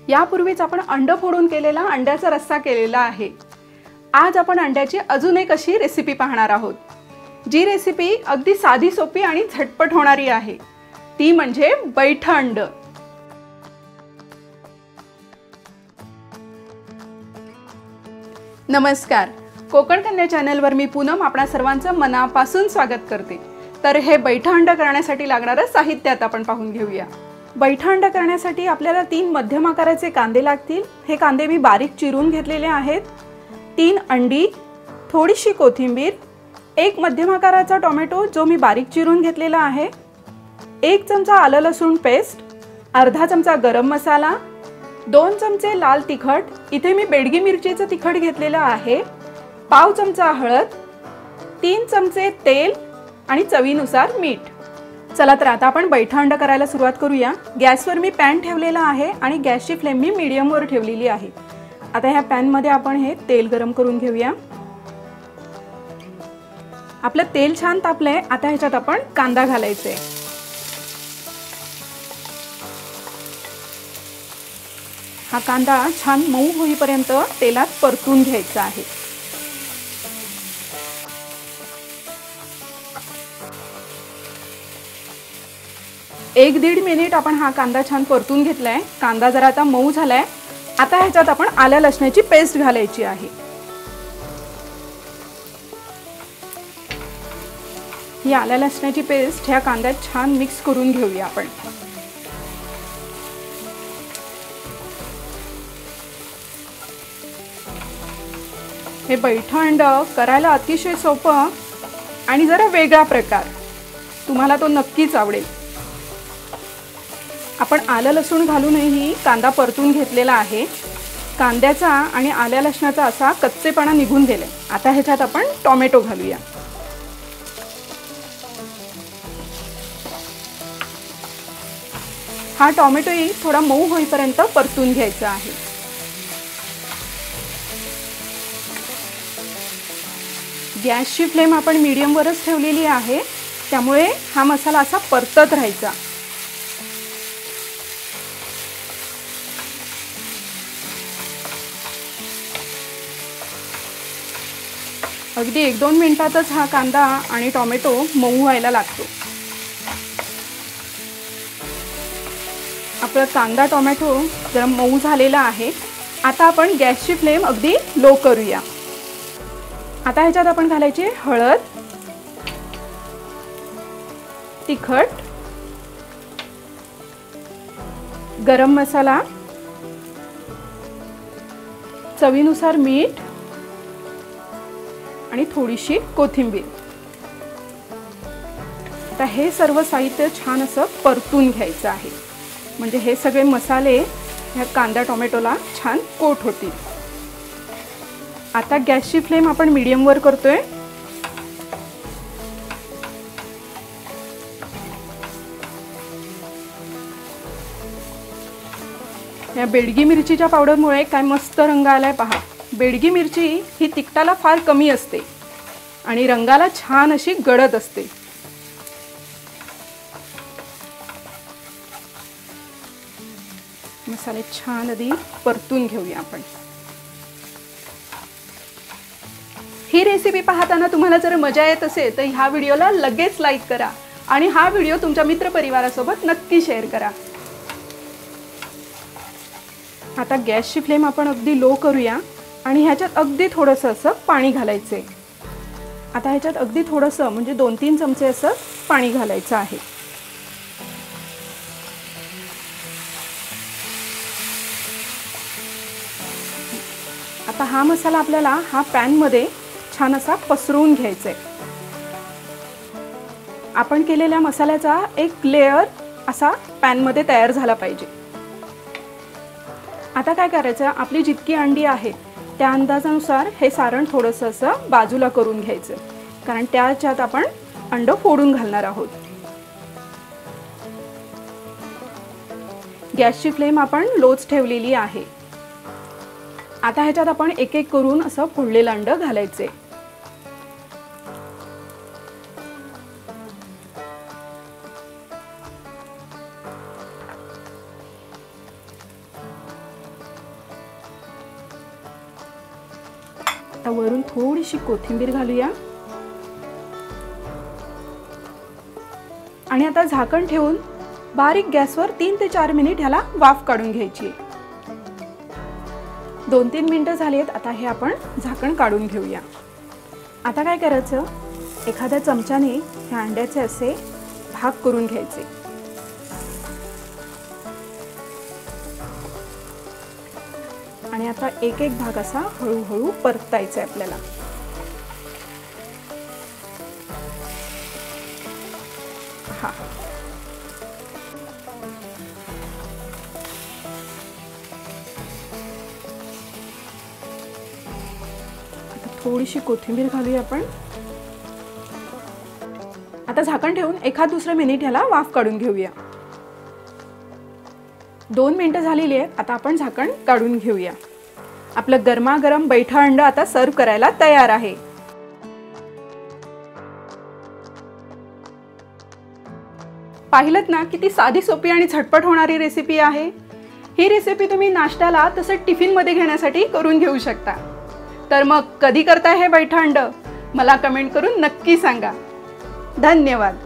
यापूर्वीच आपण अंड फोडून केलेला अंड्याचा रस्सा केलेला आहे। आज आपण अंड्याची अजून एक अशी रेसिपी पाहणार आहोत, जी रेसिपी अगदी साधी सोपी आणि झटपट होणारी आहे। ती म्हणजे बैठं अंड। नमस्कार, कोकण कन्या चॅनलवर मी पूनम आपणा सर्वांचं मनापासून स्वागत करते। तर हे बैठं अंड करण्यासाठी लागणारं साहित्य आता आपण पाहून घेऊया। बैठं अंड करण्यासाठी आपल्याला 3 मध्यम आकाराचे कांदे लागतील। हे कांदे मी बारीक चिरून घेतलेले आहेत। 3 अंडी, थोडीशी कोथिंबीर, 1 मध्यम आकाराचा टोमॅटो जो मी बारीक चिरून घेतलेला आहे, 1 चमचा आलं लसूण पेस्ट, अर्धा चमचा गरम मसाला, 2 चमचे लाल तिखट, इथे मी बेडगी मिरचीचं तिखट घेतलेलं आहे, पाव चमचा हळद, 3 चमचे तेल आणि चवीनुसार मीठ। चला तर आता आपण बैठं अंड करायला सुरुवात करूया। गॅसवर मी पॅन ठेवलेला आहे आणि गॅसची फ्लेम मी मीडियम वर ठेवलेली आहे। आता ह्या पॅन मध्ये आपण हे तेल गरम करून घेऊया। आपलं तेल छान तापलंय। आता ह्याच्यात आपण कांदा घालायचा आहे। हा कांदा छान मऊ होईपर्यंत तेलात परतून घ्यायचा आहे। एक दीड मिनिट आपण हा कांदा छान परतून घेतलाय। कांदा जरा आता मऊ झालाय। आता ह्याच्यात आपण आल्या लसणाची पेस्ट घालायची आहे। ही आल्या लसणाची पेस्ट ह्या कांद्यात छान मिक्स करून घेऊया आपण। हे बैठं अंड करायला अतिशय सोपं आणि जरा वेगळा प्रकार, तुम्हाला तो नक्कीच आवडेल। आपण आलं लसूण घालूनही कांदा परतून घेतलेला आहे। कांद्याचा आणि आल्या लसणाचा असा कच्चेपणा निघून गेलाय। आता ह्याच्यात आपण टोमॅटो घालूया। हा टोमॅटोही थोडा मऊ होईपर्यंत परतून घ्यायचा आहे। गॅसची फ्लेम आपण मीडियम वरच ठेवलेली आहे, त्यामुळे हा मसाला असा परतत राहायचा। अगदी 1-2 मिनिटातच हा कांदा आणि टोमॅटो मऊ व्हायला लागतो। आपला कांदा टोमॅटो जरा मऊ झालेला आहे। आता आपण गॅसची फ्लेम अगदी लो करूया। आता ह्याच्यात आपण घालायची हळद, तिखट, गरम मसाला, चवीनुसार मीठ आणि थोडीशी कोथिंबीर। आता हे सर्व साहित्य छान असं परतून घ्यायचं आहे, म्हणजे हे सगळे मसाले ह्या कांदा टोमॅटोला छान कोट होतील। आता गॅसची फ्लेम आपण मीडियम वर करतोय। या बेडगी मिरचीच्या पावडरमुळे काय मस्त रंग आलाय पहा। बेडगी मिरची ही तिखटाला फार कमी असते आणि रंगाला छान अशी गडद असते। मसाले छान आधी परतून घेऊया आपण। ही रेसिपी पाहताना तुम्हाला जर मजा येत असेल तर ह्या व्हिडिओला लगेच लाईक करा आणि हा व्हिडिओ तुमच्या मित्रपरिवारासोबत नक्की शेअर करा। आता गॅसची फ्लेम आपण अगदी लो करूया आणि ह्याच्यात अगदी थोडंसं असं पाणी घालायचंय। आता ह्याच्यात अगदी थोडंसं म्हणजे 2-3 चमचे असं पाणी घालायचं आहे। आता हा मसाला आपल्याला हा पॅन मध्ये छान असा पसरवून घ्यायचा आहे। आपण केलेल्या मसाल्याचा एक लेयर असा पॅन मध्ये तयार झाला पाहिजे। आता काय करायचं, आपली जितकी अंडी आहेत त्या अंदाजानुसार हे सारण थोडंसं असं बाजूला करून घ्यायचं, कारण त्याच्यात आपण अंड फोडून घालणार आहोत। गॅसची फ्लेम आपण लोच ठेवलेली आहे। आता ह्याच्यात आपण एक एक करून असं फोडलेलं अंड घालायचे। आता वरून थोडीशी कोथिंबीर घालूया आणि आता झाकण ठेवून बारीक गॅसवर 3 ते 4 मिनिट ह्याला वाफ काढून घ्यायची। 2-3 मिनिटं झाली आहेत। आता हे आपण झाकण काढून घेऊया। आता काय करायचं, एखाद्या चमच्याने ह्या अंड्याचे असे भाग करून घ्यायचे आणि आता एक एक भाग असा हळूहळू परतायचा आहे आपल्याला। हा थोडीशी कोथिंबीर घालूया आपण। आता झाकण ठेवून एखाद दुसरं मिनिट ह्याला वाफ काढून घेऊया। 2 मिनिटं झालेली आहेत। आता आपण झाकण काढून घेऊया। आपलं गरमागरम बैठा अंड आता सर्व करायला तयार आहे। पाहिलत ना किती साधी सोपी आणि झटपट होणारी रेसिपी आहे। ही रेसिपी तुम्ही नाश्त्याला तसंच टिफिन मध्ये घेण्यासाठी करून घेऊ शकता। तर मग कधी करताय हे बैठा अंड मला कमेंट करून नक्की सांगा। धन्यवाद।